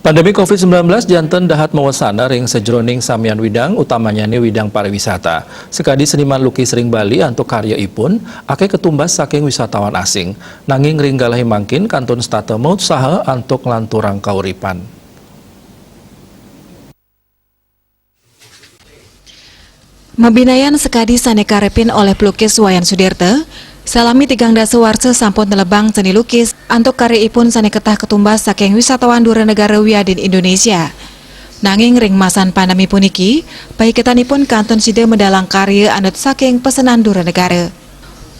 Pandemi COVID-19 janten dahat mawasana ring sejroning samian widang, utamanya ni widang pariwisata. Sekadi seniman lukis ring Bali antuk karya ipun, ake ketumbas saking wisatawan asing. Nanging ring galahi mangkin kantun stata maut saha antuk lanturang kauripan. Mabinayan sekadi saneka repin oleh pelukis Wayan Sudirte, salami tigang dasa warsa sampun nelebang seni lukis antuk karya ipun saneketah ketumbas saking wisatawan dura negara wiadin Indonesia. Nanging ring masan pandemi puniki, paiketanipun kantun side mendalang karya anut saking pesanan dura negara.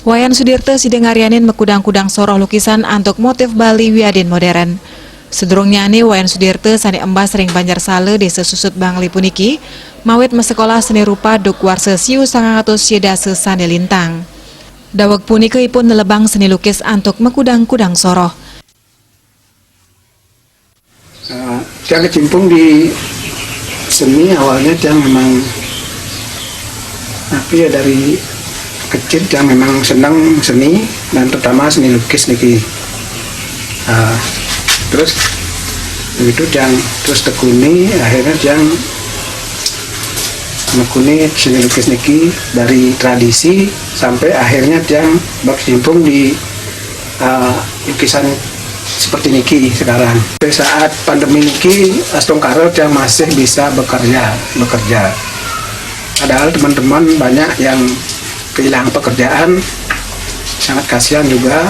Wayan Sudirte side ngarianin mekudang-kudang soroh lukisan antuk motif Bali wiadin modern. Sedurungnya ane Wayan Sudirte sani embas ring Banjarsale desa Susut Bangli puniki, mawit mesekolah seni rupa duk warsa siu 900 yedase sane lintang. Dawag punika ipun nelebang seni lukis antuk mekudang-kudang soroh. Dia kecimpung di seni awalnya dia memang tapi ya dari kecil dia memang senang seni dan terutama seni lukis niki. Terus begitu dia terus tekuni akhirnya dia menekuni seni lukis niki dari tradisi sampai akhirnya dia berkecimpung di lukisan seperti niki sekarang. Pada saat pandemi niki Astong Karo dia masih bisa bekerja. Padahal teman-teman banyak yang kehilangan pekerjaan, sangat kasihan juga.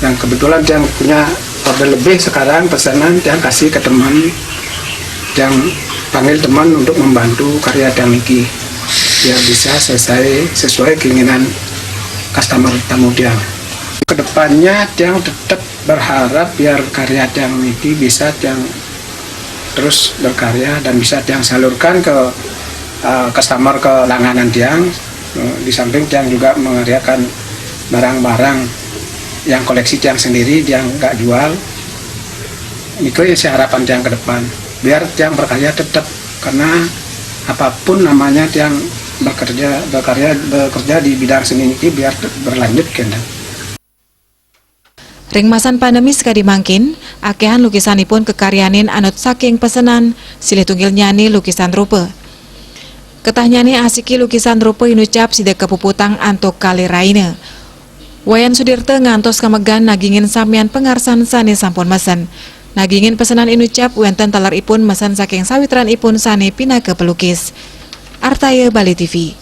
Yang kebetulan dia punya order lebih sekarang pesanan dia kasih ke teman, yang panggil teman untuk membantu karya dia niki biar bisa selesai sesuai keinginan customer tamu dia. Kedepannya dia tetap berharap biar karya dia niki bisa dia terus berkarya dan bisa dia salurkan ke customer ke langganan dia. Di samping dia juga mengerjakan barang-barang yang koleksi tiang sendiri, dia nggak jual. Itu yang harapan tiang ke depan. Biar tiang berkarya tetap, karena apapun namanya tiang bekerja di bidang seni ini biar berlanjut kena. Ring masan pandemi sekadi mangkin, akehan lukisanipun kekaryanin anut saking pesanan silih tunggil nyani lukisan rupa. Ketah nyani asiki lukisan rupa inucap sida kepuputang antuk kali raine. Wayan Sudirte ngantos kamegan nagingin samian pengarsan sane sampun mesen. Nagingin pesanan inucap wenten talar ipun mesen saking sawitran ipun sane pinake pelukis. Artaya Bali TV.